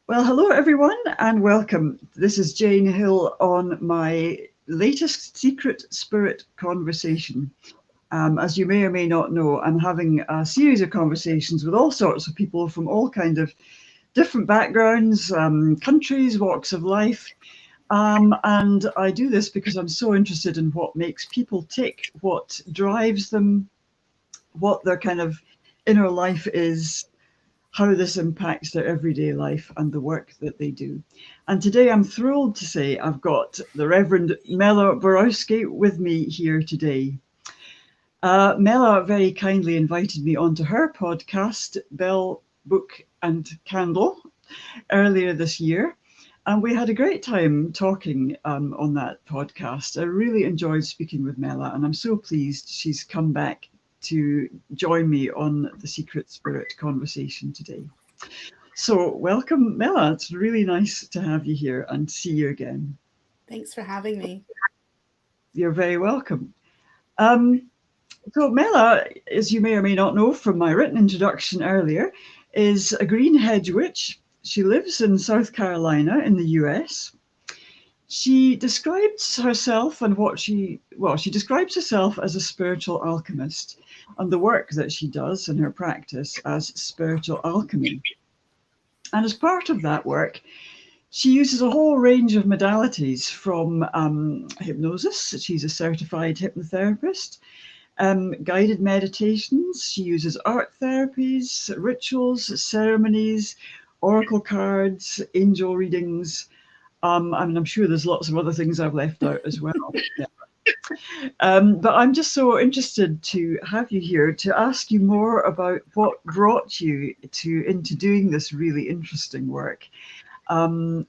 Well, hello everyone and welcome. This is Jane Hill on my latest Secret Spirit conversation. As you may or may not know, I'm having a series of conversations with all sorts of people from all kind of different backgrounds, countries, walks of life. And I do this because I'm so interested in what makes people tick, what drives them, what their kind of inner life is, how this impacts their everyday life and the work that they do. And today I'm thrilled to say I've got the Reverend Mello Borawski with me here today. Mela very kindly invited me onto her podcast, Bell, Book and Candle, earlier this year. And we had a great time talking on that podcast. I really enjoyed speaking with Mela, and I'm so pleased she's come back to join me on the Secret Spirit conversation today. So welcome, Mela. It's really nice to have you here and see you again. Thanks for having me. You're very welcome. So Mela, as you may or may not know from my written introduction earlier, is a green hedge witch. She lives in South Carolina in the US. She describes herself and she describes herself as a spiritual alchemist, and the work that she does in her practice as spiritual alchemy. And as part of that work, she uses a whole range of modalities from hypnosis. She's a certified hypnotherapist, guided meditations. She uses art therapies, rituals, ceremonies, oracle cards, angel readings. I'm sure there's lots of other things I've left out as well. Yeah. But I'm just so interested to have you here to ask you more about what brought you into doing this really interesting work. And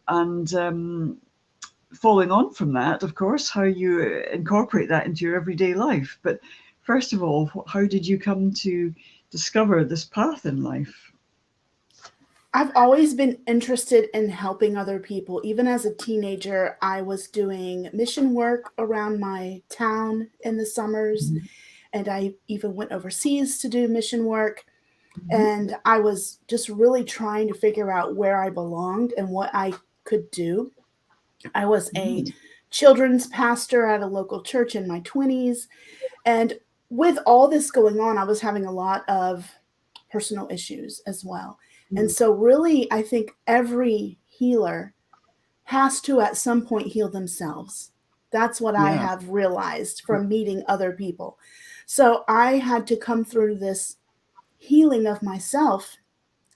following on from that, of course, how you incorporate that into your everyday life. But first of all, how did you come to discover this path in life? I've always been interested in helping other people. Even as a teenager, I was doing mission work around my town in the summers, and I even went overseas to do mission work. And I was just really trying to figure out where I belonged and what I could do. I was a children's pastor at a local church in my 20s. And with all this going on, I was having a lot of personal issues as well. And so really, I think every healer has to at some point heal themselves. That's what I have realized from meeting other people. So I had to come through this healing of myself.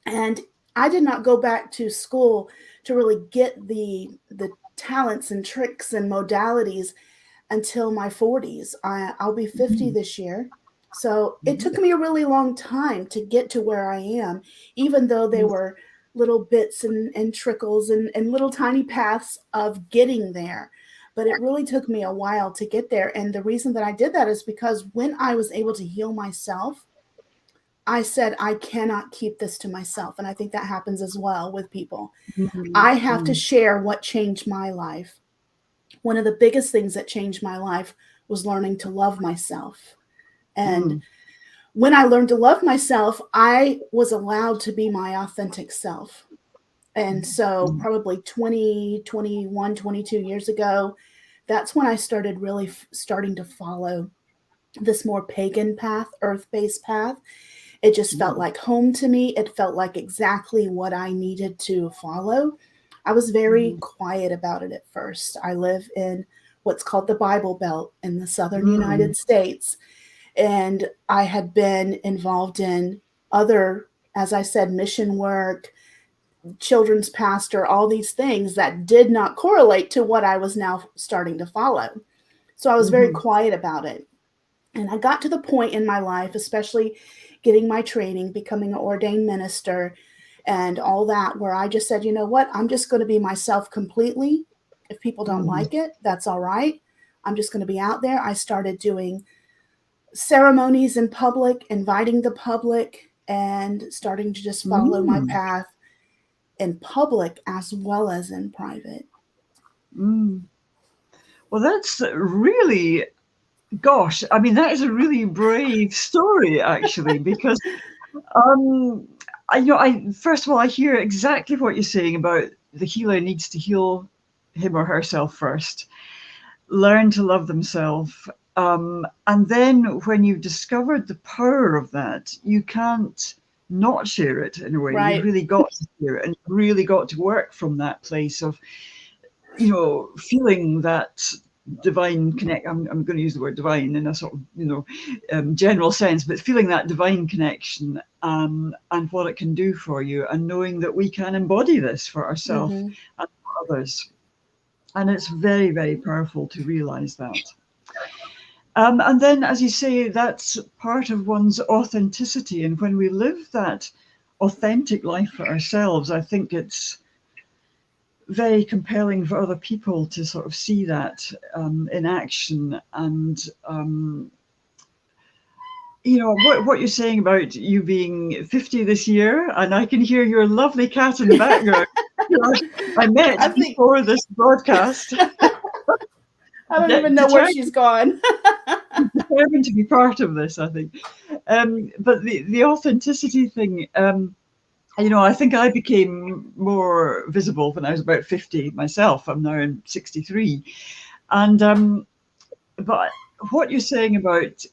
And I did not go back to school to really get the talents and tricks and modalities until my 40s. I'll be 50 this year. So it took me a really long time to get to where I am, even though there were little bits and trickles and little tiny paths of getting there. But it really took me a while to get there. And the reason that I did that is because when I was able to heal myself, I said, I cannot keep this to myself. And I think that happens as well with people. I have to share what changed my life. One of the biggest things that changed my life was learning to love myself. And when I learned to love myself, I was allowed to be my authentic self. And so probably 20, 21, 22 years ago, that's when I started really starting to follow this more pagan path, earth-based path. It just felt like home to me. It felt like exactly what I needed to follow. I was very quiet about it at first. I live in what's called the Bible Belt in the southern United States. And I had been involved in other, as I said, mission work, children's pastor, all these things that did not correlate to what I was now starting to follow. So I was very quiet about it. And I got to the point in my life, especially getting my training, becoming an ordained minister and all that, where I just said, you know what, I'm just going to be myself completely. If people don't like it, that's all right. I'm just going to be out there. I started doing ceremonies in public, inviting the public, and starting to just follow my path in public as well as in private. Well, that's really, gosh, I mean, that is a really brave story, actually, because First of all, I hear exactly what you're saying about the healer needs to heal him or herself first, learn to love themselves. And then when you've discovered the power of that, you can't not share it in a way. Right. You've really got to share it, and you've really got to work from that place of, feeling that divine connect. I'm going to use the word divine in a sort of, general sense, but feeling that divine connection and what it can do for you, and knowing that we can embody this for ourselves and for others. And it's very, very powerful to realize that. And then, as you say, that's part of one's authenticity. And when we live that authentic life for ourselves, I think it's very compelling for other people to sort of see that in action. And, what you're saying about you being 50 this year, and I can hear your lovely cat in the background. I met before this broadcast. I don't even know where she's gone. Determined to be part of this, I think. But the authenticity thing, I think I became more visible when I was about 50 myself. I'm now in 63. And but what you're saying about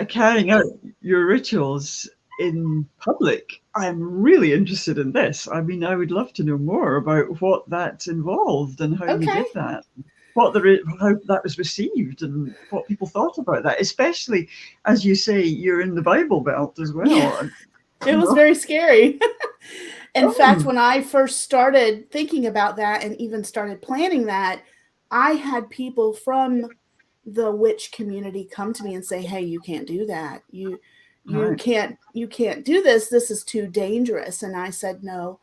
carrying out your rituals in public, I'm really interested in this. I mean, I would love to know more about what that involved and how you did that. How that was received and what people thought about that, especially as you say, you're in the Bible Belt as well. Yeah. It was very scary. In fact, when I first started thinking about that and even started planning that, I had people from the witch community come to me and say, "Hey, you can't do that. You can't do this. This is too dangerous." And I said, "No,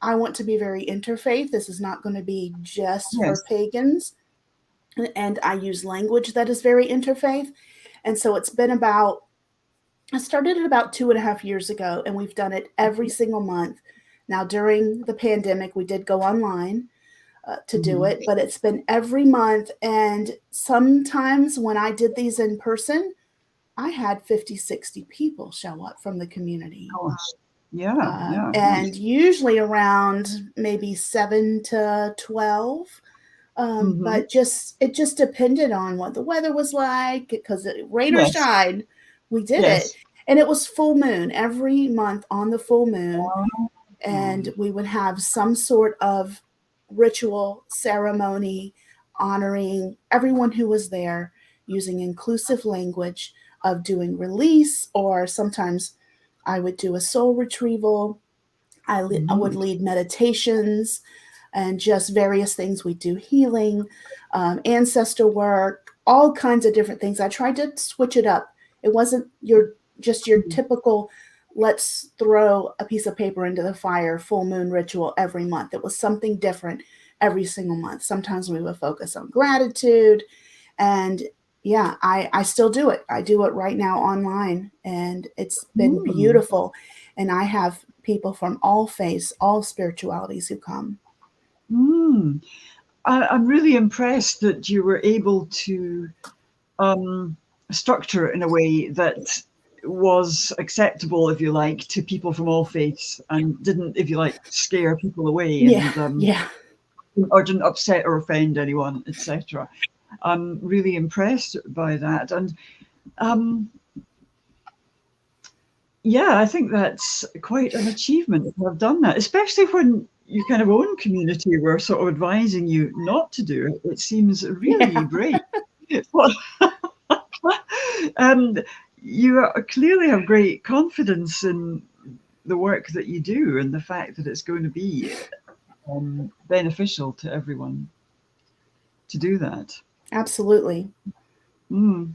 I want to be very interfaith. This is not going to be just for pagans." And I use language that is very interfaith. And so it's been I started it about 2.5 years ago, and we've done it every single month. Now, during the pandemic, we did go online to do it, but it's been every month. And sometimes when I did these in person, I had 50, 60 people show up from the community. And usually around maybe 7 to 12. But it just depended on what the weather was like, because rain or shine, we did it. And it was full moon every month on the full moon. And we would have some sort of ritual ceremony honoring everyone who was there, using inclusive language of doing release, or sometimes I would do a soul retrieval. I would lead meditations and just various things. We do healing, ancestor work, all kinds of different things. I tried to switch it up. It wasn't your typical, let's throw a piece of paper into the fire, full moon ritual every month. It was something different every single month. Sometimes we would focus on gratitude. And I still do it. I do it right now online, and it's been beautiful. And I have people from all faiths, all spiritualities who come. I'm really impressed that you were able to structure it in a way that was acceptable, if you like, to people from all faiths, and didn't, if you like, scare people away or didn't upset or offend anyone, etc. I'm really impressed by that. And I think that's quite an achievement to have done that, especially when your kind of own community were sort of advising you not to do it. It seems really brave. You clearly have great confidence in the work that you do, and the fact that it's going to be beneficial to everyone to do that. Absolutely. I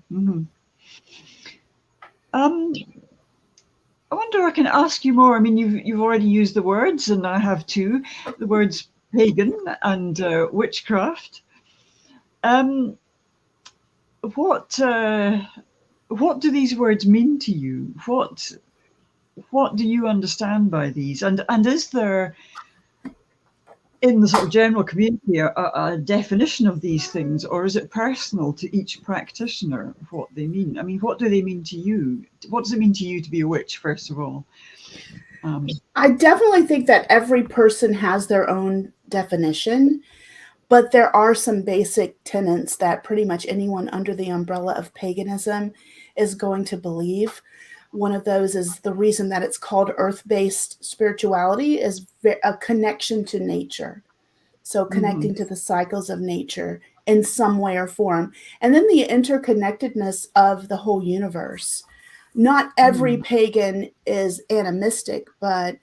wonder if I can ask you more. I mean, you've already used the words, and I have too, the words pagan and witchcraft. What do these words mean to you? What do you understand by these? And is there, in the sort of general community, a definition of these things, or is it personal to each practitioner what they mean? I mean, what do they mean to you? What does it mean to you to be a witch, first of all? I definitely think that every person has their own definition, but there are some basic tenets that pretty much anyone under the umbrella of paganism is going to believe. One of those is the reason that it's called earth based spirituality is a connection to nature. So, connecting to the cycles of nature in some way or form. And then the interconnectedness of the whole universe. Not every pagan is animistic, but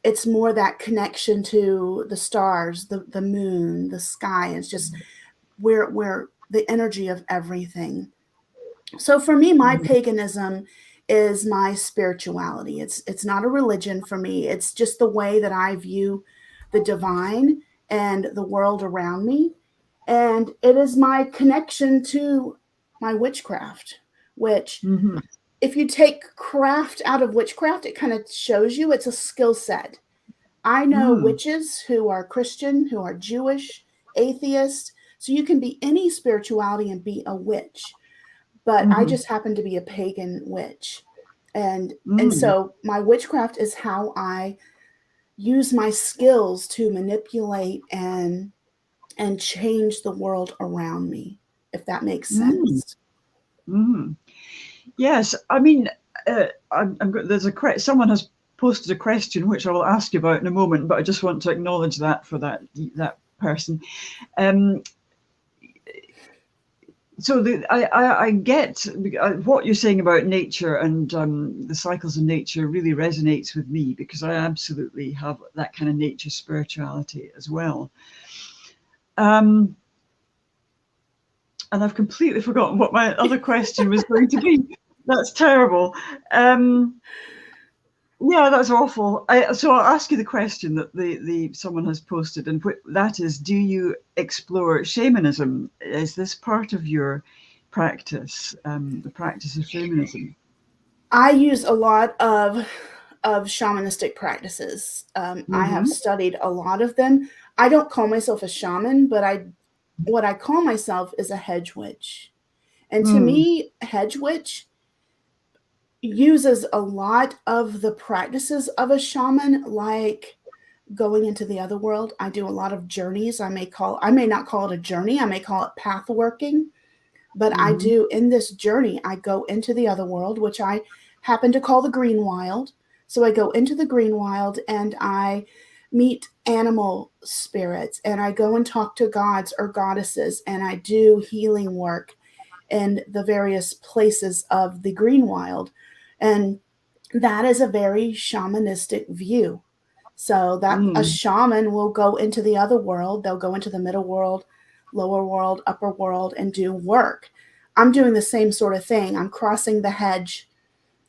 it's more that connection to the stars, the moon, the sky. It's just where the energy of everything. So for me, my paganism is my spirituality. It's not a religion for me. It's just the way that I view the divine and the world around me. And it is my connection to my witchcraft, which if you take craft out of witchcraft, it kind of shows you it's a skill set. I know witches who are Christian, who are Jewish, atheist. So you can be any spirituality and be a witch. But I just happen to be a pagan witch. And so my witchcraft is how I use my skills to manipulate and change the world around me, if that makes sense. Yes, I mean, there's someone has posted a question which I will ask you about in a moment, but I just want to acknowledge that for that person. So I get what you're saying about nature and the cycles of nature really resonates with me, because I absolutely have that kind of nature spirituality as well. And I've completely forgotten what my other question was going to be. That's terrible. Yeah, that's awful. So I'll ask you the question that someone has posted, and that is: do you explore shamanism? Is this part of your practice, the practice of shamanism? I use a lot of shamanistic practices. I have studied a lot of them. I don't call myself a shaman, but what I call myself is a hedge witch. And to me, hedge witch uses a lot of the practices of a shaman, like going into the other world. I do a lot of journeys. I may not call it a journey, I may call it path working, but I do, in this journey, I go into the other world, which I happen to call the Greenwild. So I go into the Greenwild and I meet animal spirits, and I go and talk to gods or goddesses, and I do healing work in the various places of the Greenwild. And that is a very shamanistic view. So that a shaman will go into the other world, they'll go into the middle world, lower world, upper world, and do work. I'm doing the same sort of thing. I'm crossing the hedge,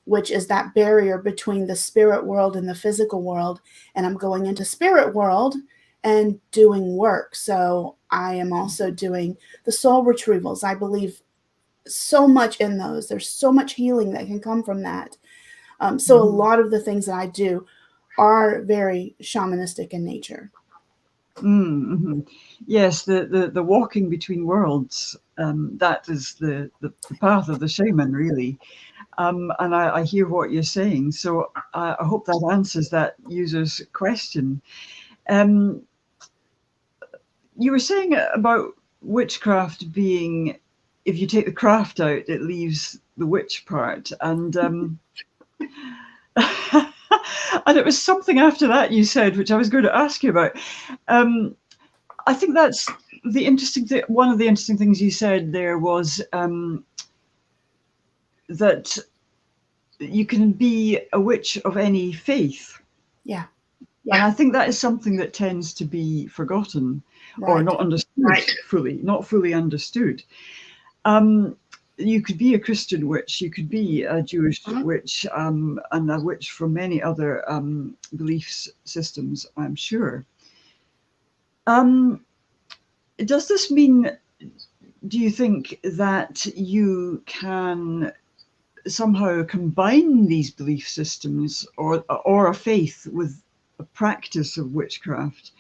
which is that barrier between the spirit world and the physical world. And I'm going into spirit world and doing work. So I am also doing the soul retrievals. I believe so much in those. There's so much healing that can come from that. So a lot of the things that I do are very shamanistic in nature. Yes, the walking between worlds, that is the path of the shaman, really. And I hear what you're saying. So I hope that answers that user's question. You were saying about witchcraft being, if you take the craft out, it leaves the witch part. And and it was something after that you said, which I was going to ask you about. I think that's the interesting thing. One of the interesting things you said there was that you can be a witch of any faith. Yeah. And I think that is something that tends to be forgotten or not understood fully, not fully understood. You could be a Christian witch, you could be a Jewish witch, and a witch from many other belief systems, I'm sure. Does this mean, do you think, that you can somehow combine these belief systems or a faith with a practice of witchcraft?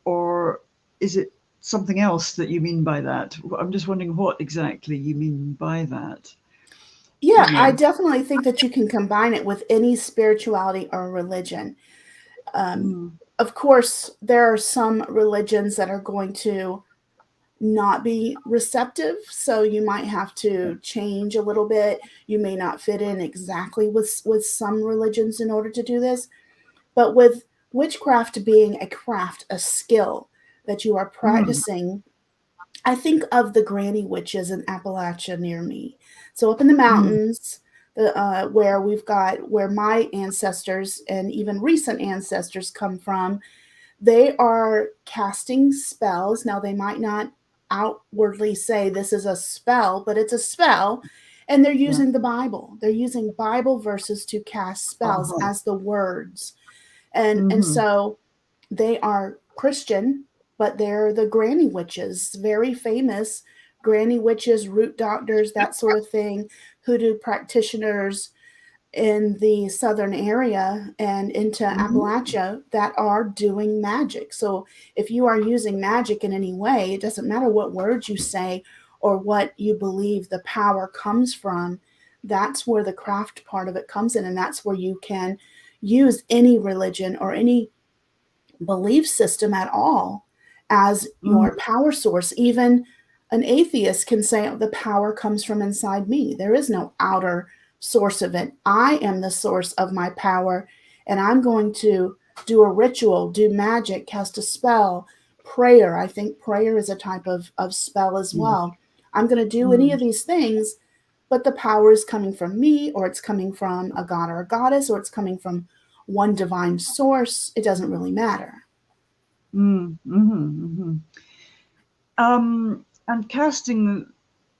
Or is it something else that you mean by that? I'm just wondering what exactly you mean by that. Yeah, I Yeah. definitely think that you can combine it with any spirituality or religion. Um, Mm. of course, there are some religions that are going to not be receptive, so you might have to change a little bit. You may not fit in exactly with some religions in order to do this, but with witchcraft being a craft, a skill that you are Mm. practicing, I think of the granny witches in Appalachia near me. So up in the Mm. mountains, where we've got where my ancestors and even recent ancestors come from, they are casting spells. Now they might not outwardly say this is a spell, but it's a spell, and they're Yeah. using the Bible. They're using Bible verses to cast spells Uh-huh. as the words, and Mm-hmm. so they are Christian, but they're the granny witches, very famous granny witches, root doctors, that sort of thing, hoodoo practitioners in the southern area and into Mm-hmm. Appalachia that are doing magic. So if you are using magic in any way, it doesn't matter what words you say or what you believe the power comes from. That's where the craft part of it comes in, and that's where you can use any religion or any belief system at all as your Mm. power source. Even an atheist can say, "Oh, the power comes from inside me. There is no outer source of it. I am the source of my power, and I'm going to do a ritual, do magic, cast a spell, prayer." I think prayer is a type of spell as Yeah. well. I'm going to do any Mm. of these things, but the power is coming from me, or it's coming from a god or a goddess, or it's coming from one divine source. It doesn't really matter. Mm. Mm-hmm. Mm-hmm. And casting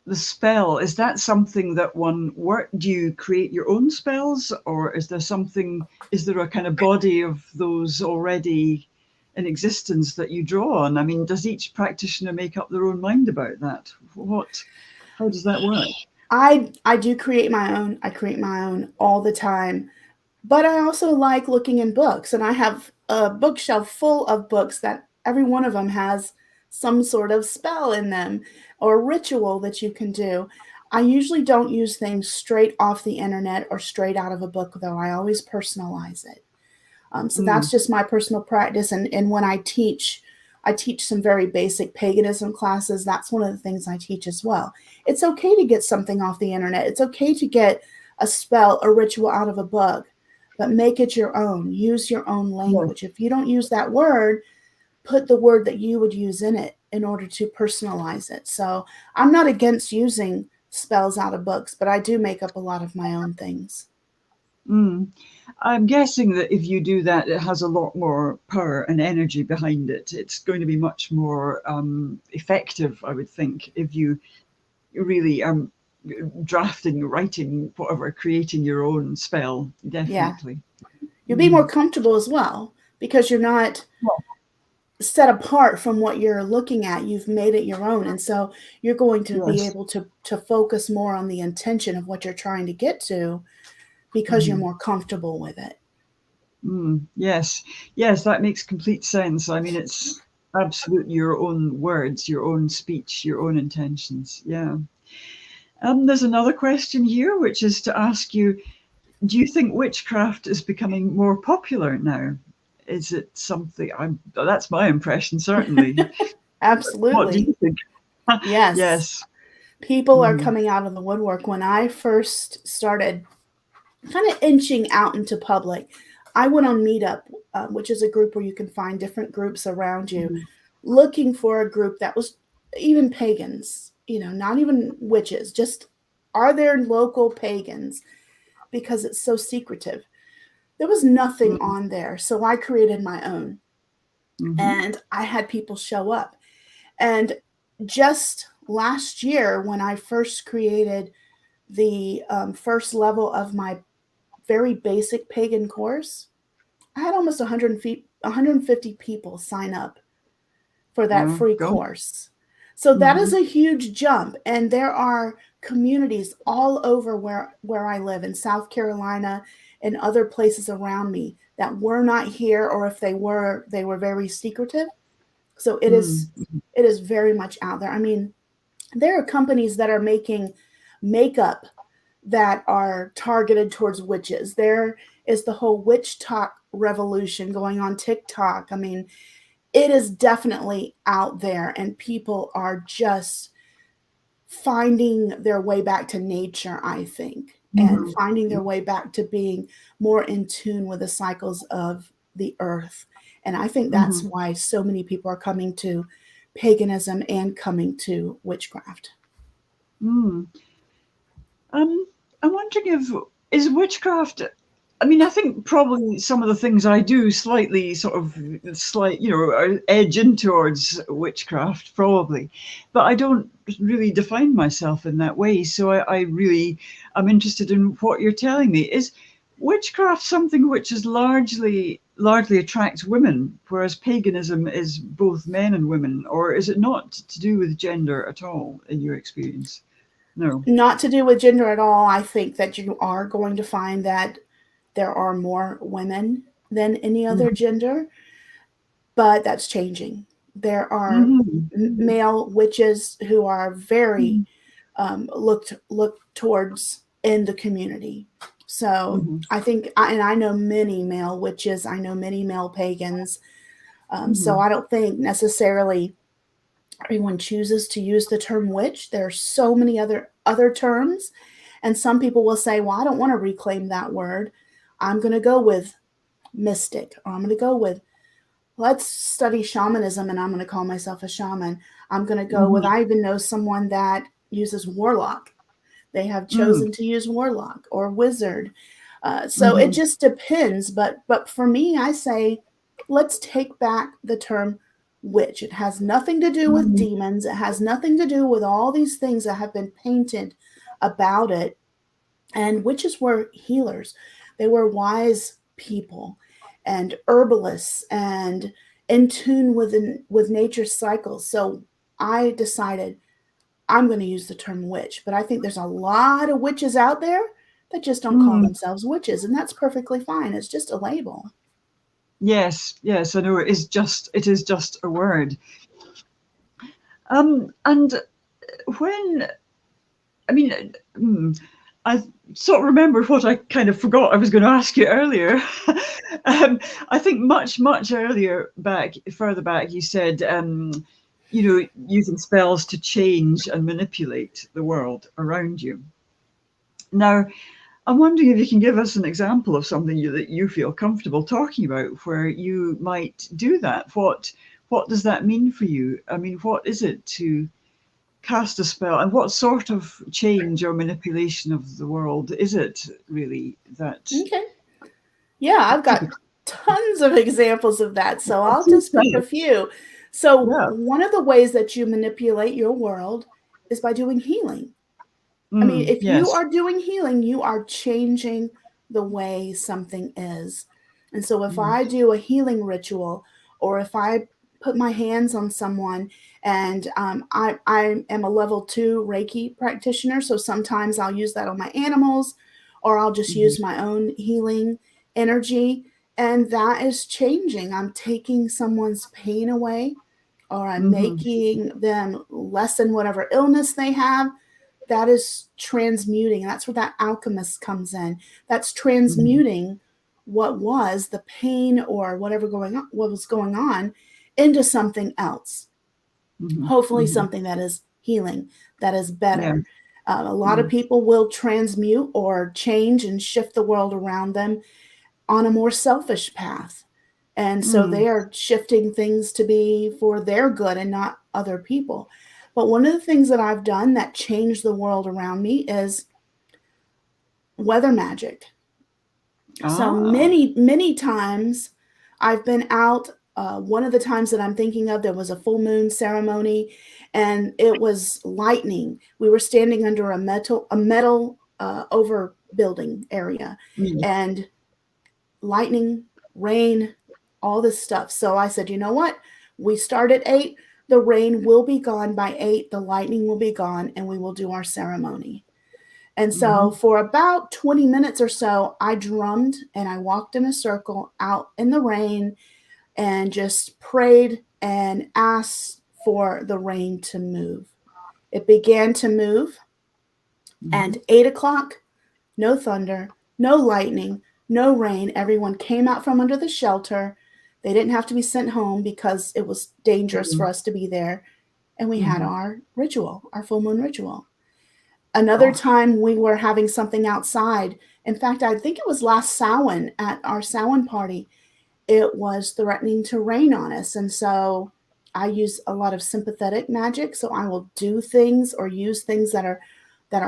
the spell, is that something that one work? Do you create your own spells, or is there something? Is there a kind of body of those already in existence that you draw on? I mean, does each practitioner make up their own mind about that? What? How does that work? I do create my own. I create my own all the time. But I also like looking in books, and I have a bookshelf full of books that every one of them has some sort of spell in them or ritual that you can do. I usually don't use things straight off the internet or straight out of a book, though. I always personalize it. So that's Mm. just my personal practice. And when I teach some very basic paganism classes. That's one of the things I teach as well. It's okay to get something off the internet. It's okay to get a spell, a ritual out of a book, but make it your own. Use your own Yes. language. If you don't use that word, put the word that you would use in it in order to personalize it. So I'm not against using spells out of books, but I do make up a lot of my own things. Mm. I'm guessing that if you do that, it has a lot more power and energy behind it. It's going to be much more effective, I would think, if you really drafting, writing, whatever, creating your own spell. Yeah. Definitely. You'll be more Mm. comfortable as well because you're not set apart from what you're looking at. You've made it your own. And so you're going to be Yes. able to focus more on the intention of what you're trying to get to because you're Mm. more comfortable with it. Mm. Yes. Yes, that makes complete sense. I mean, it's absolutely your own words, your own speech, your own intentions. Yeah. There's another question here, which is to ask you, do you think witchcraft is becoming more popular now? Is it something? That's my impression, certainly. What do Absolutely. you think? Yes. Yes. People are Mm. coming out of the woodwork. When I first started kind of inching out into public, I went on Meetup, which is a group where you can find different groups around you, Mm. looking for a group that was even pagans, not even witches, just are there local pagans because it's so secretive. There was nothing Mm. on there. So I created my own Mm-hmm. and I had people show up. And just last year, when I first created the first level of my very basic pagan course, I had almost 150 people sign up for that Oh, free God. course. So that is Mm-hmm. a huge jump. And there are communities all over where I live in South Carolina and other places around me that were not here, or if they were very secretive. So Mm. it is very much out there. I mean, there are companies that are making makeup that are targeted towards witches. There is the whole witch talk revolution going on TikTok. I mean, it is definitely out there, and people are just finding their way back to nature, I think, and Mhm. finding their way back to being more in tune with the cycles of the earth. And I think that's Mhm. why so many people are coming to paganism and coming to witchcraft. Mm. Um, I'm wondering if is witchcraft. I mean, I think probably some of the things I do slightly sort of edge in towards witchcraft, probably, but I don't really define myself in that way. So I really am interested in what you're telling me. Is witchcraft something which is largely attracts women, whereas paganism is both men and women, or is it not to do with gender at all in your experience? No. Not to do with gender at all. I think that you are going to find that there are more women than any other Mhm. gender, but that's changing. There are Mhm. Mhm. male witches who are very Mhm. looked towards in the community. So Mhm. I think, and I know many male witches. I know many male pagans. So Mhm. I don't think necessarily everyone chooses to use the term witch. There are so many other terms, and some people will say, "Well, I don't want to reclaim that word. I'm going to go with mystic, or I'm going to go with let's study shamanism, and I'm going to call myself a shaman. I'm going to go with Mhm. I even know someone that uses warlock. They have Mm. chosen to use warlock or wizard. So it Mhm. just depends. But for me, I say let's take back the term witch. It has nothing to do with Mhm. demons. It has nothing to do with all these things that have been painted about it. And witches were healers. They were wise people and herbalists and in tune with nature's cycles. So I decided I'm going to use the term witch, but I think there's a lot of witches out there that just don't call Mm. themselves witches, and that's perfectly fine. It's just a label. Yes, yes, I know it is just a word. And when I mean, I sort of remember what I kind of forgot I was going to ask you earlier. I think much earlier back, further back, you said, using spells to change and manipulate the world around you. Now, I'm wondering if you can give us an example of something that you feel comfortable talking about where you might do that. What does that mean for you? I mean, what is it to cast a spell, and what sort of change or manipulation of the world is it really that Okay. Yeah, I've got typically? tons of examples of that, so I'll Please just pick a tell. few. So, Yeah. one of the ways that you manipulate your world is by doing healing. I mean, if you Yes. are doing healing, you are changing the way something is. And so, if Mm, I do a healing ritual, or if I put my hands on someone, and I am a level 2 Reiki practitioner, so sometimes I'll use that on my animals, or I'll just mhm, use my own healing energy. And that is changing. I'm taking someone's pain away, or I'm mhm, making them lessen whatever illness they have. That is transmuting. That's where that alchemist comes in. That's mhm, transmuting what was the pain or whatever going on, what was going on, into something else. mhm, Hopefully, mhm. something that is healing, that is Yeah. better. A lot of Mm, people will transmute or change and shift the world around them on a more selfish path. And so mm, they are shifting things to be for their good and not other people. But one of the things that I've done that changed the world around me is weather magic. So ah. many times I've been out. One of the times that I'm thinking of, there was a full moon ceremony, and it was lightning. We were standing under a metal over building area, Mm, and lightning, rain, all this stuff. So I said, you know what? We start at 8. The rain will be gone by 8. The lightning will be gone, and we will do our ceremony. And so mhm, for about 20 minutes or so, I drummed and I walked in a circle out in the rain and just prayed and asked for the rain to move. It began to move, mhm, and 8 o'clock, no thunder, no lightning, no rain. Everyone came out from under the shelter. They didn't have to be sent home because it was dangerous for us to be there. And we had our ritual, our full moon ritual. Another time we were having something outside. In fact, I think it was last Samhain at our Samhain party. It was threatening to rain on us. And so I use a lot of sympathetic magic. So I will do things or use things that are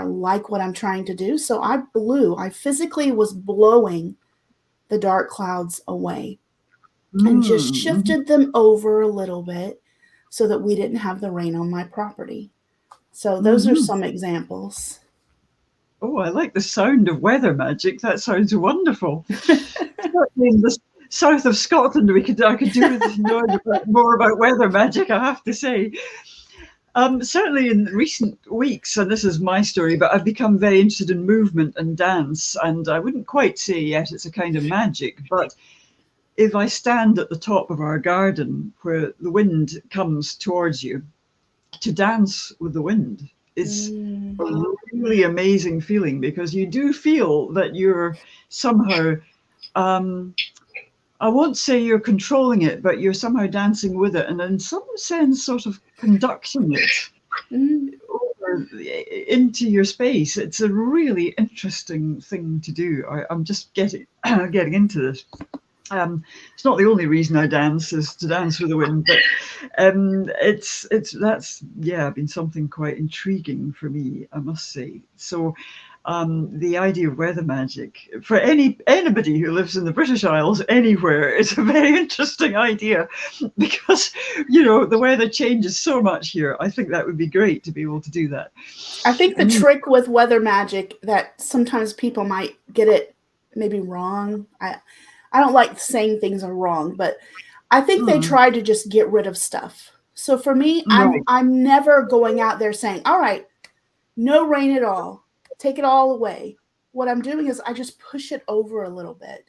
like what I'm trying to do. So I physically was blowing the dark clouds away and just shifted them over a little bit so that we didn't have the rain on my property. So those are some examples. Oh, I like the sound of weather magic. That sounds wonderful. In the south of Scotland, I could do with knowing more about weather magic, I have to say. Certainly in recent weeks, and this is my story, but I've become very interested in movement and dance, and I wouldn't quite say yet it's a kind of magic, but if I stand at the top of our garden where the wind comes towards you, to dance with the wind is a really amazing feeling, because you do feel that you're somehow, I won't say you're controlling it, but you're somehow dancing with it, and in some sense sort of conducting it over into your space. It's a really interesting thing to do. I'm just getting into this. It's not the only reason I dance is to dance with the wind, but that's been something quite intriguing for me, I must say. So the idea of weather magic for anybody who lives in the British Isles anywhere is a very interesting idea, because the weather changes so much here. I think that would be great to be able to do that. I think the trick with weather magic that sometimes people might get it maybe wrong. I don't like saying things are wrong, but I think they try to just get rid of stuff. So for me, I'm never going out there saying, all right, no rain at all. Take it all away. What I'm doing is I just push it over a little bit.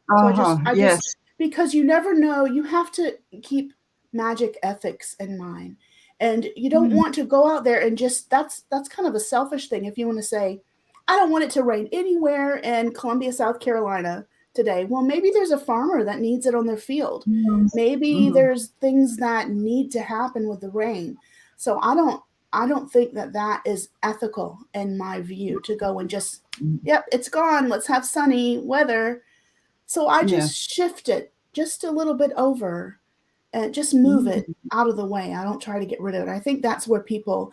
So I just, because you never know, you have to keep magic ethics in mind. And you don't want to go out there and just, that's kind of a selfish thing. If you want to say, I don't want it to rain anywhere in Columbia, South Carolina today. Well, maybe there's a farmer that needs it on their field. Maybe there's things that need to happen with the rain. So I don't think that is ethical in my view, to go and just, yep, it's gone. Let's have sunny weather. So I just shift it just a little bit over and just move it out of the way. I don't try to get rid of it. I think that's where people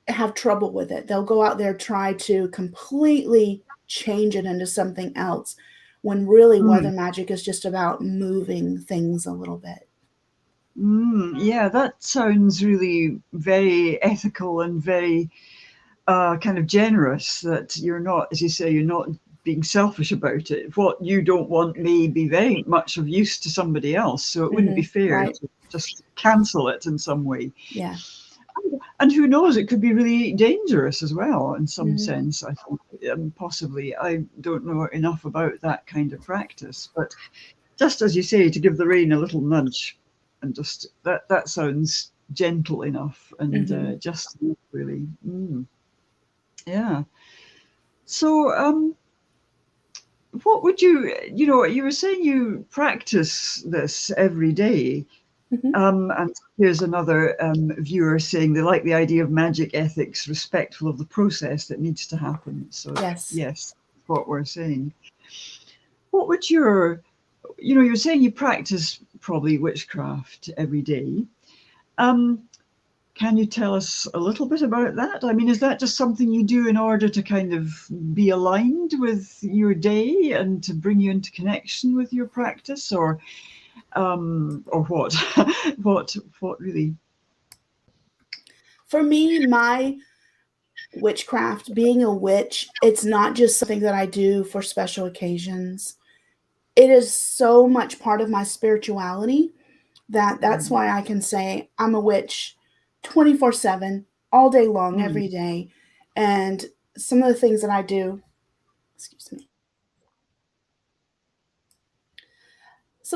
have trouble with it. They'll go out there, try to completely change it into something else, when really weather magic is just about moving things a little bit. Yeah, that sounds really very ethical and very kind of generous, that you're not, as you say, you're not being selfish about it. What you don't want may be very much of use to somebody else, so it wouldn't be fair to just cancel it in some way. Yeah. And who knows, it could be really dangerous as well in some sense, I think, possibly. I don't know enough about that kind of practice, but just as you say, to give the rain a little nudge, and just that sounds gentle enough, and just really, yeah. So what would you were saying you practice this every day. And here's another viewer saying they like the idea of magic ethics, respectful of the process that needs to happen. So yes, what we're saying. What would you're saying you practice probably witchcraft every day. Can you tell us a little bit about that? I mean, is that just something you do in order to kind of be aligned with your day and to bring you into connection with your practice, or what? what really? For me, my witchcraft, being a witch, it's not just something that I do for special occasions. It is so much part of my spirituality that's why I can say I'm a witch 24/7, all day long, every day. And some of the things that I do, some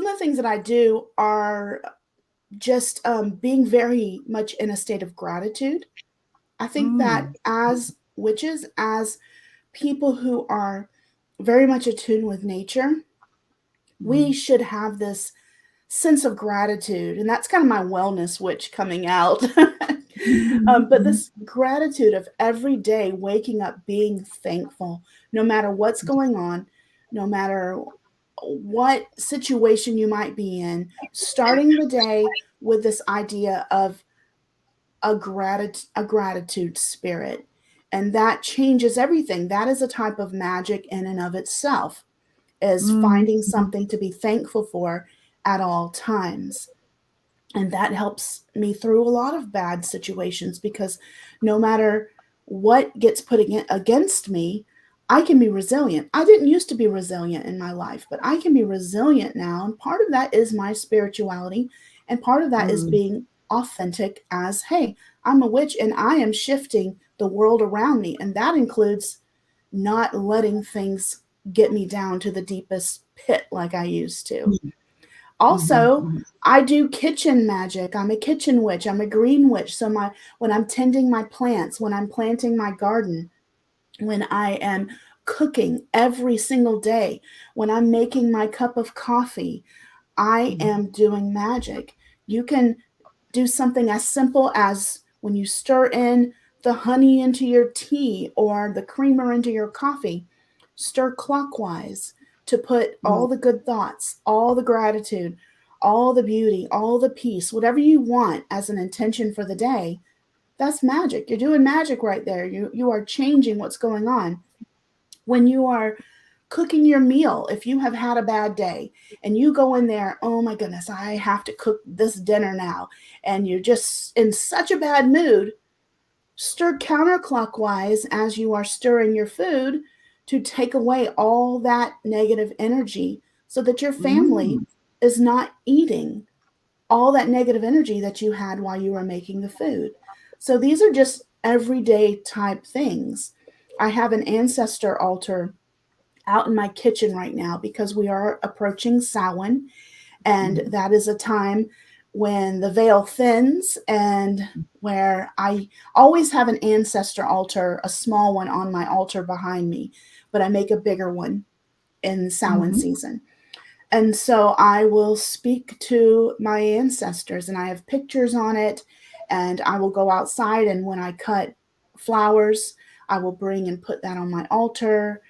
of the things that I do are just being very much in a state of gratitude. I think that as witches, as people who are very much attuned with nature, we should have this sense of gratitude. And that's kind of my wellness witch coming out. But this gratitude of every day waking up being thankful, no matter what's going on, no matter what situation you might be in, starting the day with this idea of a gratitude spirit. And that changes everything. That is a type of magic in and of itself, is finding something to be thankful for at all times. And that helps me through a lot of bad situations, because no matter what gets put against me, I can be resilient. I didn't used to be resilient in my life, but I can be resilient now. And part of that is my spirituality. And part of that is being authentic as, hey, I'm a witch and I am shifting the world around me. And that includes not letting things get me down to the deepest pit like I used to. Also, I do kitchen magic. I'm a kitchen witch. I'm a green witch. So when I'm tending my plants, when I'm planting my garden, when I am cooking every single day, when I'm making my cup of coffee, I am doing magic. You can do something as simple as when you stir in the honey into your tea or the creamer into your coffee, stir clockwise to put all the good thoughts, all the gratitude, all the beauty, all the peace, whatever you want as an intention for the day. That's magic. You're doing magic right there. You are changing what's going on. When you are cooking your meal, if you have had a bad day and you go in there, oh my goodness, I have to cook this dinner now, and you're just in such a bad mood, stir counterclockwise as you are stirring your food to take away all that negative energy, so that your family is not eating all that negative energy that you had while you were making the food. So these are just everyday type things. I have an ancestor altar out in my kitchen right now because we are approaching Samhain, and that is a time when the veil thins, and where I always have an ancestor altar, a small one on my altar behind me, but I make a bigger one in Samhain season. And so I will speak to my ancestors, and I have pictures on it, and I will go outside, and when I cut flowers, I will bring and put that on my altar.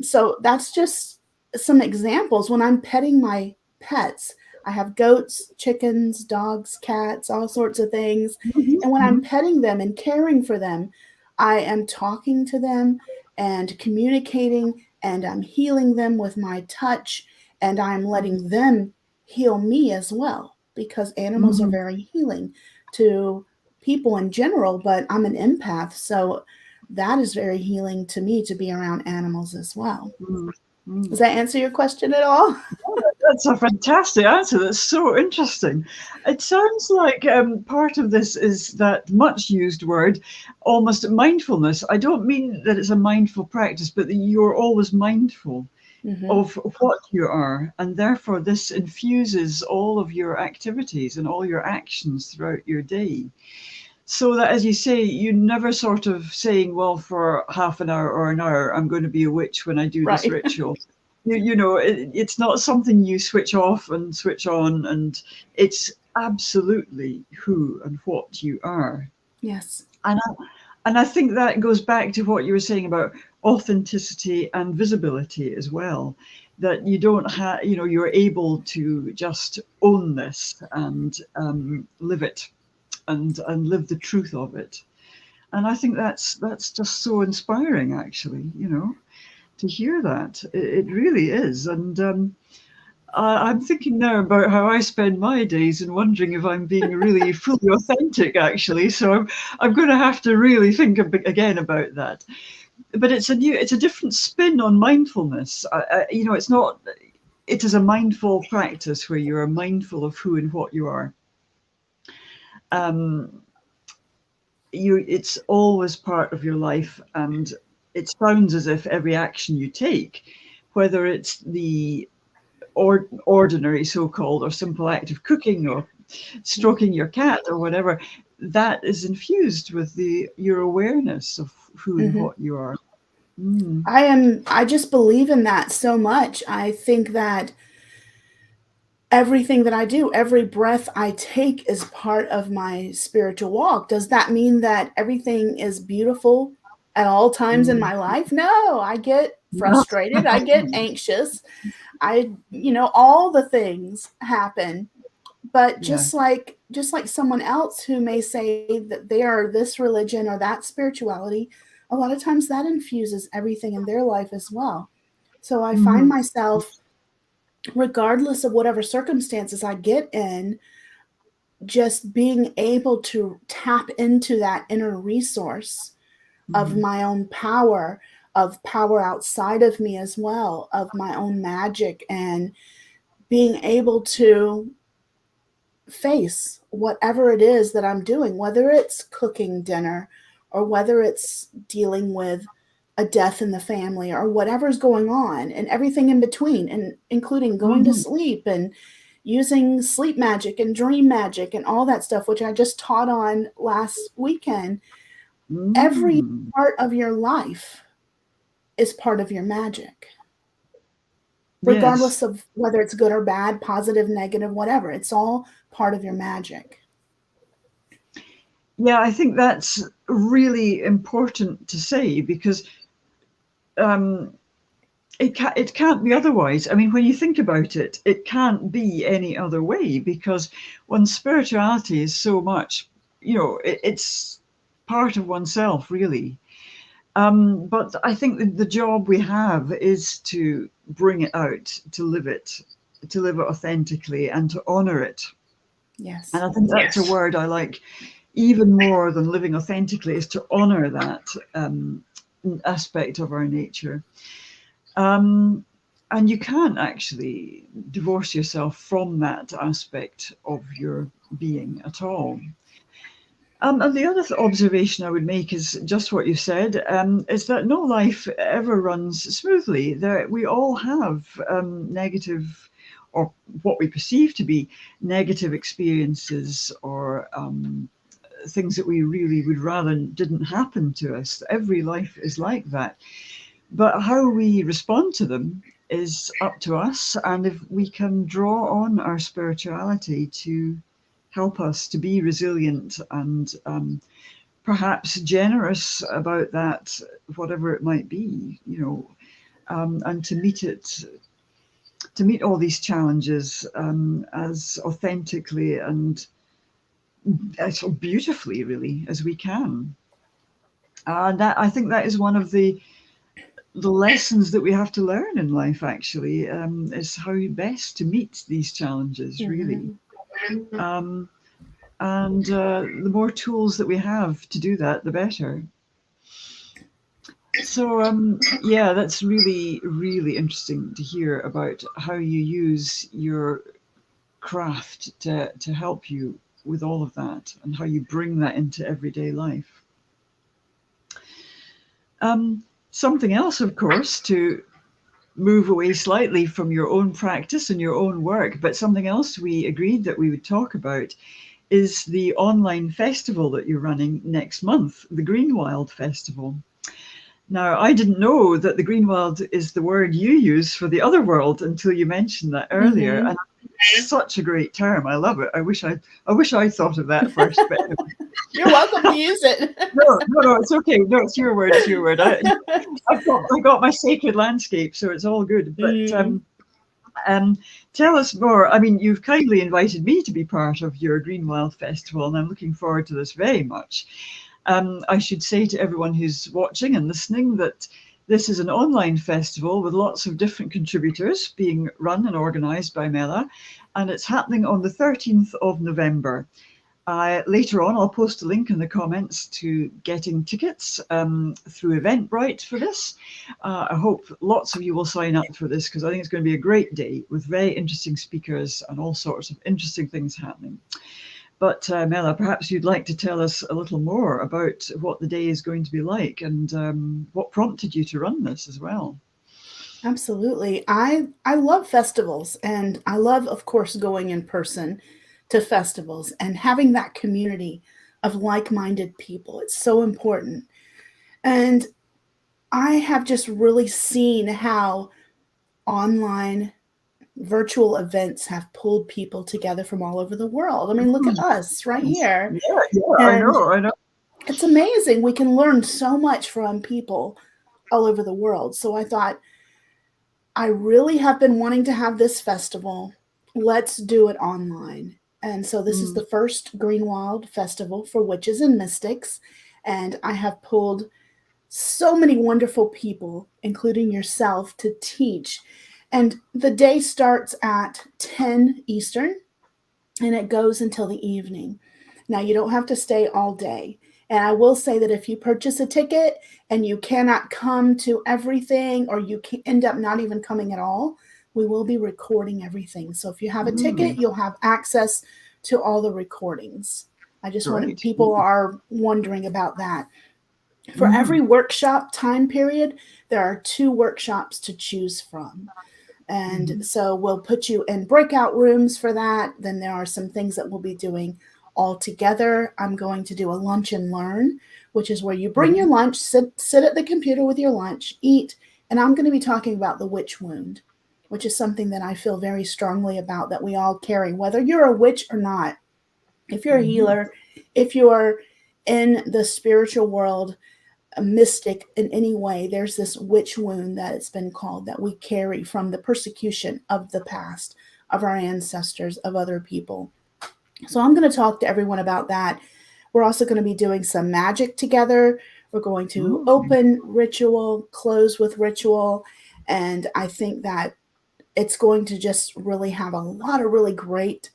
So that's just some examples. When I'm petting my pets, I have goats, chickens, dogs, cats, all sorts of things. And when I'm petting them and caring for them, I am talking to them and communicating, and I'm healing them with my touch, and I'm letting them heal me as well, because animals are very healing to people in general, but I'm an empath, so that is very healing to me to be around animals as well. Does that answer your question at all? That's a fantastic answer. That's so interesting. It sounds like part of this is that much used word, almost mindfulness. I don't mean that it's a mindful practice, but that you're always mindful of what you are. And therefore, this infuses all of your activities and all your actions throughout your day. So that, as you say, you never sort of saying, well, for half an hour or an hour, I'm going to be a witch when I do this ritual. You know, it's not something you switch off and switch on, and it's absolutely who and what you are. Yes. And I think that goes back to what you were saying about authenticity and visibility as well, that you don't have, you know, you're able to just own this and live it and live the truth of it. And I think that's just so inspiring, actually, you know, to hear that. It really is. And I'm thinking now about how I spend my days and wondering if I'm being really fully authentic, actually. So I'm going to have to really think again about that. But it's a different spin on mindfulness. You know, it is a mindful practice where you are mindful of who and what you are. It's always part of your life, and it sounds as if every action you take, whether it's the ordinary so-called or simple act of cooking or stroking your cat or whatever, that is infused with your awareness of who and what you are. Mm. I just believe in that so much. I think that everything that I do, every breath I take is part of my spiritual walk. Does that mean that everything is beautiful at all times in Mm. my life? No, I get frustrated, I get anxious. All the things happen. But Yeah. just like someone else who may say that they are this religion or that spirituality, a lot of times that infuses everything in their life as well. So I find Hmm. myself, regardless of whatever circumstances I get in, just being able to tap into that inner resource of Hmm. my own power, of power outside of me as well, of my own magic, and being able to face whatever it is that I'm doing, whether it's cooking dinner or whether it's dealing with a death in the family or whatever's going on, and everything in between, and including going to Hmm. sleep and using sleep magic and dream magic and all that stuff, which I just taught on last weekend. Every Mm. part of your life is part of your magic, Yes. regardless of whether it's good or bad, positive, negative, whatever. It's all part of your magic. Yeah, I think that's really important to say because um, it can't be otherwise. I mean, when you think about it, it can't be any other way because one's spirituality is so much, it's part of oneself, really. But I think the job we have is to bring it out, to live it authentically, and to honor it. And Yes. I think that's a word I like even more than living authentically, is to honor that um, aspect of our nature. Um, and you can't actually divorce yourself from that aspect of your being at all. And the other observation I would make is just what you said, is that no life ever runs smoothly. There, we all have negative, or what we perceive to be negative experiences, or things that we really would rather didn't happen to us. Every life is like that. But how we respond to them is up to us. And if we can draw on our spirituality to help us to be resilient and perhaps generous about that, whatever it might be, and to meet all these challenges as authentically and so beautifully, really, as we can. That I think that is one of the lessons that we have to learn in life. Actually, is how best to meet these challenges, really. Mhm. Um, and the more tools that we have to do that, the better. So, yeah, that's really, really interesting to hear about how you use your craft to help you with all of that and how you bring that into everyday life. Something else, of course, to move away slightly from your own practice and your own work, but something else we agreed that we would talk about is the online festival that you're running next month, the Greenwild Festival. Now, I didn't know that the Greenwild is the word you use for the other world until you mentioned that earlier, Mhm. and it's such a great term. I love it. I wish I thought of that first. But You're welcome to use it. no, no, no, it's okay. No, it's your word. It's your word. I got my sacred landscape, so it's all good. But Mm. um, tell us more. I mean, you've kindly invited me to be part of your Greenwild Festival, and I'm looking forward to this very much. I should say to everyone who's watching and listening that this is an online festival with lots of different contributors being run and organised by Mela, and it's happening on the 13th of November. Later on, I'll post a link in the comments to getting tickets through Eventbrite for this. I hope lots of you will sign up for this because I think it's going to be a great day with very interesting speakers and all sorts of interesting things happening. But Mela, perhaps you'd like to tell us a little more about what the day is going to be like and what prompted you to run this as well. Absolutely. I love festivals, and I love, of course, going in person to festivals and having that community of like-minded people. It's so important. And I have just really seen how online virtual events have pulled people together from all over the world. I mean, look at us right here. Yeah, I And know. it's amazing. We can learn so much from people all over the world. So I thought, I really have been wanting to have this festival. Let's do it online. And so this is the first Greenwild Festival for witches and mystics. And I have pulled so many wonderful people, including yourself, to teach. And the day starts at 10 Eastern and it goes until the evening. Now, you don't have to stay all day. And I will say that if you purchase a ticket and you cannot come to everything, or you can end up not even coming at all, we will be recording everything. So if you have a ticket, you'll have access to all the recordings. I just want people are wondering about that. For every workshop time period, there are 2 workshops to choose from. And so we'll put you in breakout rooms for that. Then there are some things that we'll be doing all together. I'm going to do a lunch and learn, which is where you bring your lunch, sit at the computer with your lunch, eat, and I'm going to be talking about the witch wound, which is something that I feel very strongly about, that we all carry, whether you're a witch or not. If you're a healer, if you're in the spiritual world, a mystic in any way, there's this witch wound that it's been called, that we carry from the persecution of the past, of our ancestors, of other people. So I'm going to talk to everyone about that. We're also going to be doing some magic together. We're going to open ritual, close with ritual. And I think that it's going to just really have a lot of really great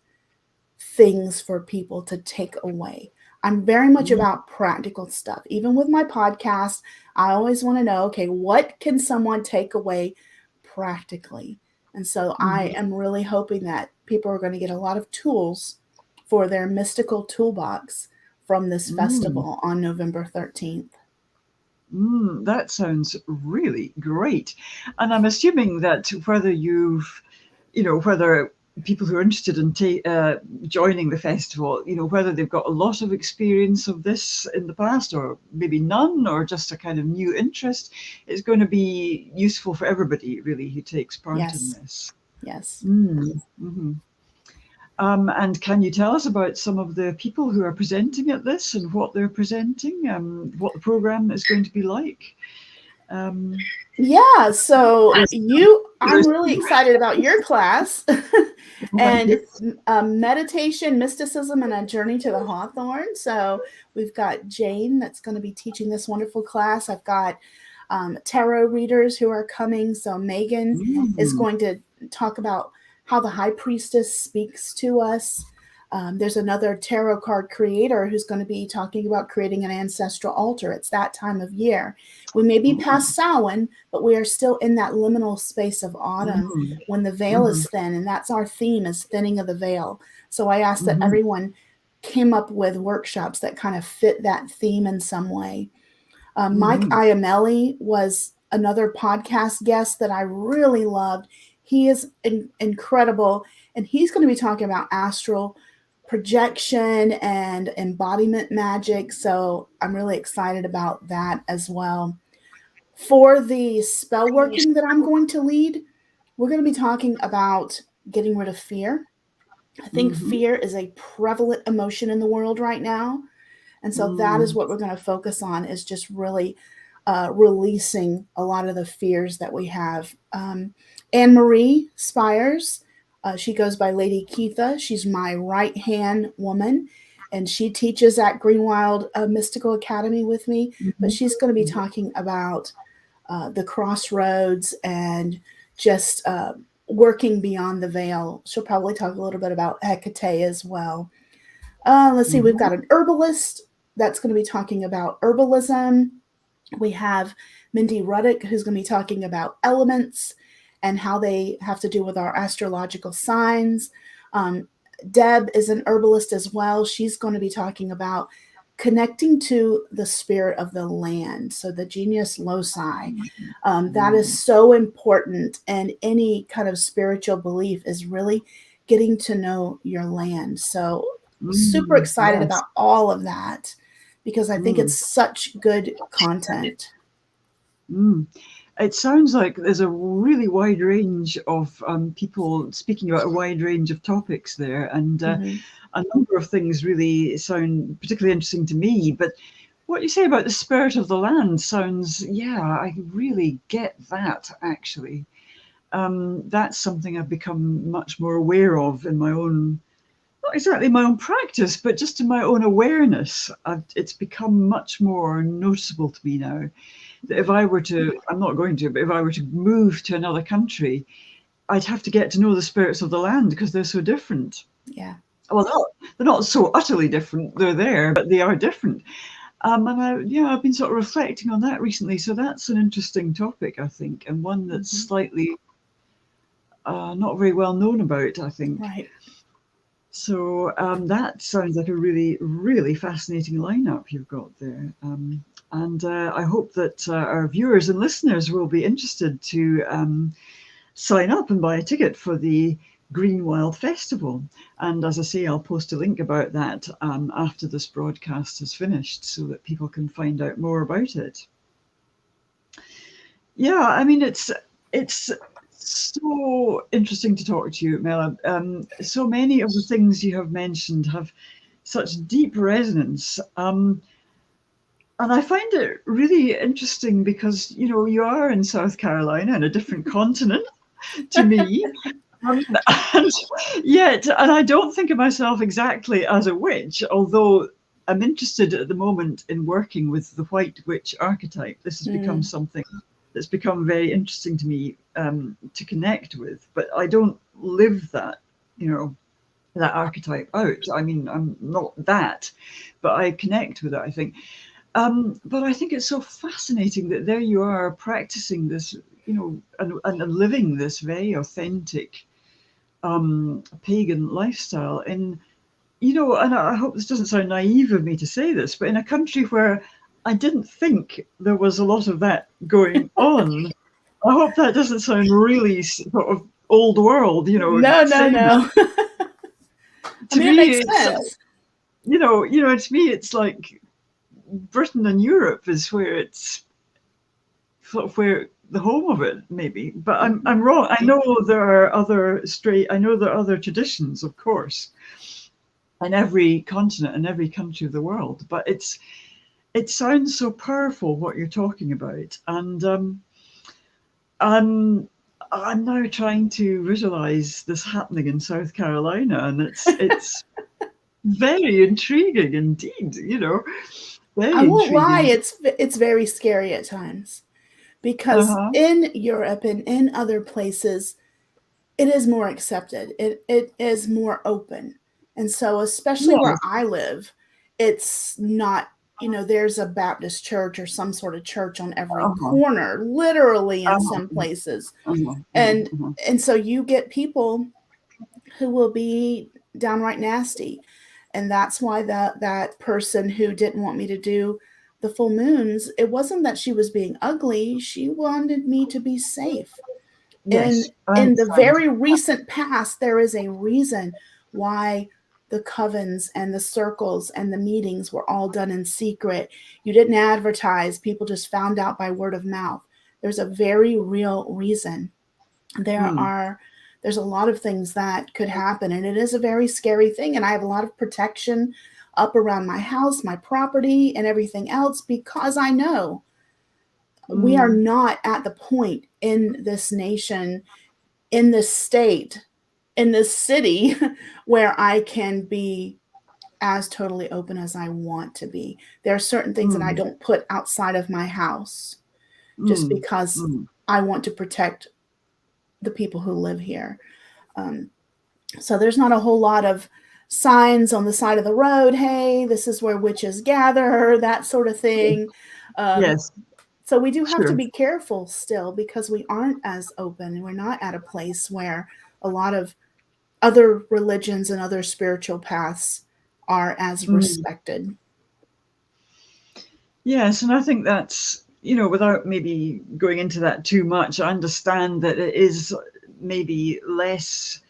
things for people to take away. I'm very much about practical stuff. Even with my podcast, I always want to know, okay, what can someone take away practically? And so I am really hoping that people are going to get a lot of tools for their mystical toolbox from this festival on November 13th. That sounds really great. And I'm assuming that whether whether people who are interested in joining the festival, whether they've got a lot of experience of this in the past, or maybe none, or just a kind of new interest, it's going to be useful for everybody, really, who takes part in this. Yes. And can you tell us about some of the people who are presenting at this and what they're presenting, what the program is going to be like? Yeah, so I'm really excited about your class. And it's meditation, mysticism, and a journey to the Hawthorne. So we've got Jane that's going to be teaching this wonderful class. I've got tarot readers who are coming. So Megan is going to talk about how the high priestess speaks to us. There's another tarot card creator who's going to be talking about creating an ancestral altar. It's that time of year. We may be past Samhain, but we are still in that liminal space of autumn when the veil is thin, and that's our theme, is thinning of the veil. So I asked that everyone came up with workshops that kind of fit that theme in some way. Mike Iamelli was another podcast guest that I really loved. He is incredible, and he's going to be talking about astral projection and embodiment magic. So I'm really excited about that as well. For the spell working that I'm going to lead, we're going to be talking about getting rid of fear. I think fear is a prevalent emotion in the world right now. And so that is what we're going to focus on, is just really releasing a lot of the fears that we have. Anne-Marie Spires, she goes by Lady Keitha. She's my right-hand woman, and she teaches at Greenwild Mystical Academy with me. But she's going to be talking about the crossroads and just working beyond the veil. She'll probably talk a little bit about Hecate as well. Let's see, we've got an herbalist that's going to be talking about herbalism. We have Mindy Ruddick, who's going to be talking about elements and how they have to do with our astrological signs. Deb is an herbalist as well. She's going to be talking about connecting to the spirit of the land, so the genius loci. That is so important, and any kind of spiritual belief is really getting to know your land. So super excited about all of that, because I think it's such good content. Mm. It sounds like there's a really wide range of people speaking about a wide range of topics there, and a number of things really sound particularly interesting to me. But what you say about the spirit of the land sounds, yeah, I really get that actually. That's something I've become much more aware of in my own, not exactly my own practice, but just in my own awareness. It's become much more noticeable to me now that if I were to, I'm not going to, but if I were to move to another country, I'd have to get to know the spirits of the land because they're so different. Yeah. Well, they're not so utterly different. They're there, but they are different. And I've been sort of reflecting on that recently. So that's an interesting topic, I think, and one that's slightly not very well known about, I think. Right. So that sounds like a really, really fascinating lineup you've got there. And I hope that our viewers and listeners will be interested to sign up and buy a ticket for the Greenwild Festival. And as I say, I'll post a link about that after this broadcast is finished so that people can find out more about it. Yeah, I mean, it's so interesting to talk to you, Mela. So many of the things you have mentioned have such deep resonance. And I find it really interesting because, you know, you are in South Carolina, in a different continent to me. And yet, and I don't think of myself exactly as a witch, although I'm interested at the moment in working with the white witch archetype. This has become something that's become very interesting to me to connect with, but I don't live that, you know, that archetype out. I mean, I'm not that, but I connect with it, I think. But I think it's so fascinating that there you are practicing this, you know, and living this very authentic pagan lifestyle in, you know, and I hope this doesn't sound naive of me to say this, but in a country where I didn't think there was a lot of that going on. I hope that doesn't sound really sort of old world, you know. No. To me, me, it makes sense. You know, to me, it's like Britain and Europe is where it's sort of where the home of it, maybe. But I'm wrong. I know there are other traditions, of course, in every continent and every country of the world. But it sounds so powerful what you're talking about, and I'm now trying to visualize this happening in South Carolina, and it's very intriguing indeed. You know, very I won't intriguing. lie, it's very scary at times because in Europe and in other places, it is more accepted. It is more open, and so especially where I live, it's not. You know, there's a Baptist church or some sort of church on every corner, literally in some places. And so you get people who will be downright nasty. And that's why that person who didn't want me to do the full moons, it wasn't that she was being ugly. She wanted me to be safe. Yes, in the very recent past, there is a reason why the covens and the circles and the meetings were all done in secret. You didn't advertise. People just found out by word of mouth. There's a very real reason. There's a lot of things that could happen, and it is a very scary thing. And I have a lot of protection up around my house, my property, and everything else because I know we are not at the point in this nation, in this state, in this city where I can be as totally open as I want to be. There are certain things that I don't put outside of my house just because I want to protect the people who live here. So there's not a whole lot of signs on the side of the road. Hey, this is where witches gather, that sort of thing. Yes. So we do have to be careful still because we aren't as open and we're not at a place where a lot of other religions and other spiritual paths are as respected. Yes, and I think that's, you know, without maybe going into that too much, I understand that it is maybe less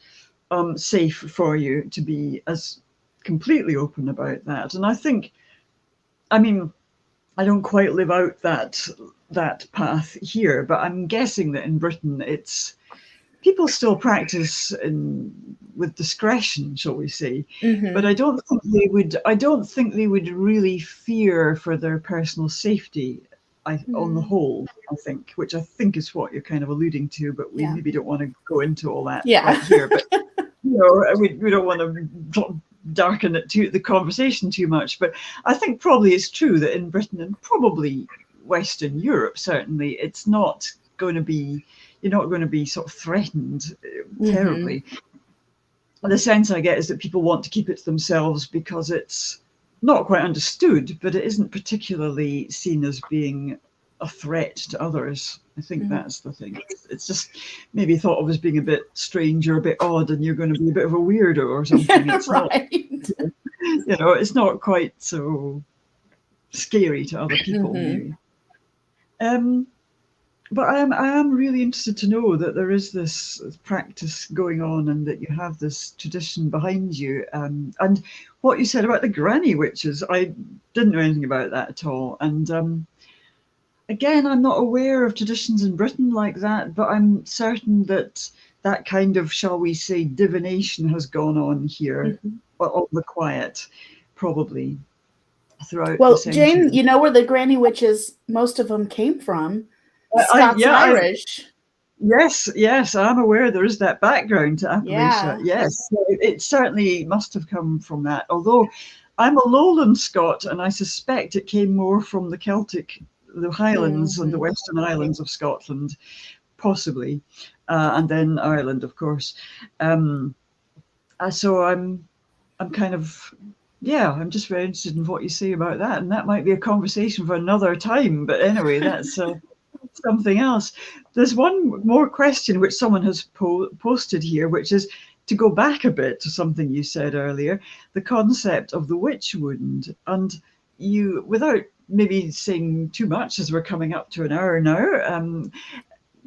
safe for you to be as completely open about that. And I think, I mean, I don't quite live out that that path here, but I'm guessing that in Britain people still practice with discretion, shall we say? But I don't think they would. I don't think they would really fear for their personal safety. On the whole, I think, which I think is what you're kind of alluding to. But we maybe don't want to go into all that right here. But we don't want to darken the conversation too much. But I think probably it's true that in Britain and probably Western Europe, certainly, it's not going to be. You're not going to be sort of threatened terribly. The sense I get is that people want to keep it to themselves because it's not quite understood, but it isn't particularly seen as being a threat to others. I think that's the thing. It's just maybe thought of as being a bit strange or a bit odd, and you're going to be a bit of a weirdo or something. It's right. not, it's not quite so scary to other people, maybe. But I am really interested to know that there is this practice going on and that you have this tradition behind you. And what you said about the granny witches, I didn't know anything about that at all. And again, I'm not aware of traditions in Britain like that, but I'm certain that that kind of, shall we say, divination has gone on here, but on the quiet, probably throughout the century. Jane, you know where the granny witches, most of them came from? Scots Irish. Yes, I'm aware there is that background to Appalachia. Yes, it certainly must have come from that. Although I'm a lowland Scot, and I suspect it came more from the Celtic, the Highlands and the Western Islands of Scotland, possibly, and then Ireland, of course. So I'm kind of. Yeah, I'm just very interested in what you say about that, and that might be a conversation for another time. But anyway, that's something else. There's one more question which someone has posted here, which is to go back a bit to something you said earlier, the concept of the witch wound. And you, without maybe saying too much, as we're coming up to an hour now,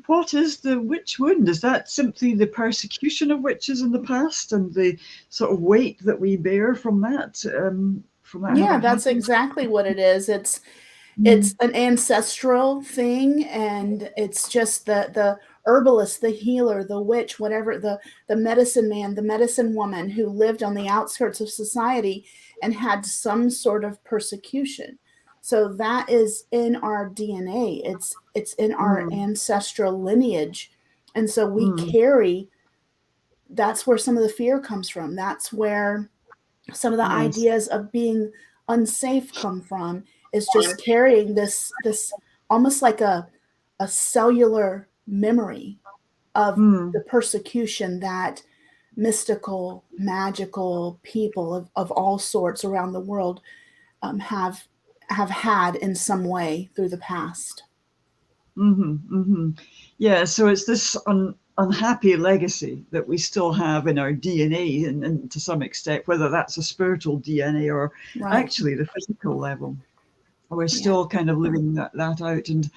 what is the witch wound? Is that simply the persecution of witches in the past and the sort of weight that we bear from that? Yeah, that's exactly what it is. It's an ancestral thing, and it's just the herbalist, the healer, the witch, whatever, the medicine man, the medicine woman who lived on the outskirts of society and had some sort of persecution. So that is in our DNA. It's in our ancestral lineage. And so we carry, that's where some of the fear comes from. That's where some of the ideas of being unsafe come from, is just carrying this almost like a cellular memory of the persecution that mystical, magical people of all sorts around the world have had in some way through the past. Yeah, so it's this unhappy legacy that we still have in our DNA, and to some extent, whether that's a spiritual DNA or actually the physical level. We're still kind of living that out, and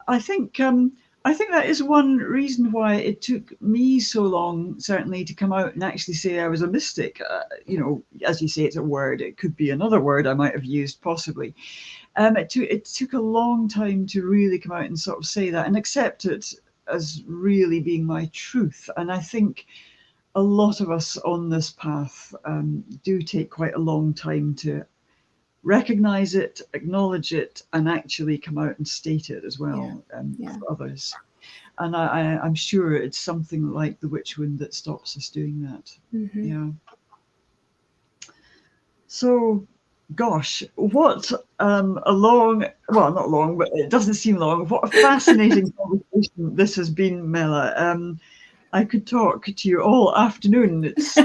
I think that is one reason why it took me so long, certainly, to come out and actually say I was a mystic. As you say, it's a word. It could be another word I might have used, possibly. It took a long time to really come out and sort of say that and accept it as really being my truth. And I think a lot of us on this path do take quite a long time to recognize it, acknowledge it, and actually come out and state it as well for others. And I'm sure it's something like the witch wound that stops us doing that. Yeah. So, gosh, what a long, well, not long, but it doesn't seem long. What a fascinating conversation this has been, Mela. I could talk to you all afternoon. It's,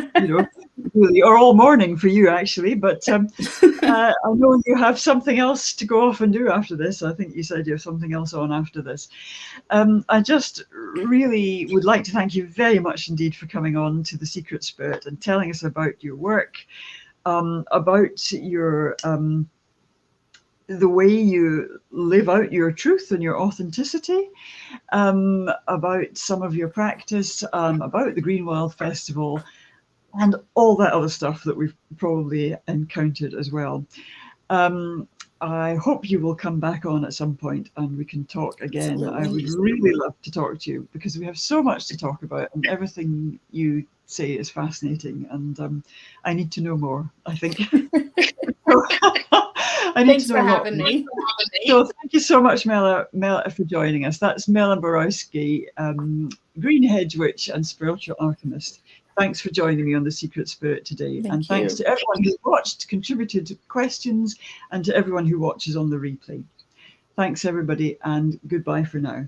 really, or all morning for you, actually. But I know you have something else to go off and do after this. I think you said you have something else on after this. I just really would like to thank you very much indeed for coming on to The Secret Spirit and telling us about your work, about your the way you live out your truth and your authenticity, about some of your practice, about the Greenwild Festival, and all that other stuff that we've probably encountered as well. I hope you will come back on at some point and we can talk again. Absolutely. I would really love to talk to you because we have so much to talk about, and everything you say is fascinating, and I need to know more, I think. Thanks for having me. So thank you so much, Mela, for joining us. That's Mela Borawski, Green Hedge Witch and Spiritual Alchemist. Thanks for joining me on The Secret Spirit today. And thanks to everyone who watched, contributed questions, and to everyone who watches on the replay. Thanks, everybody, and goodbye for now.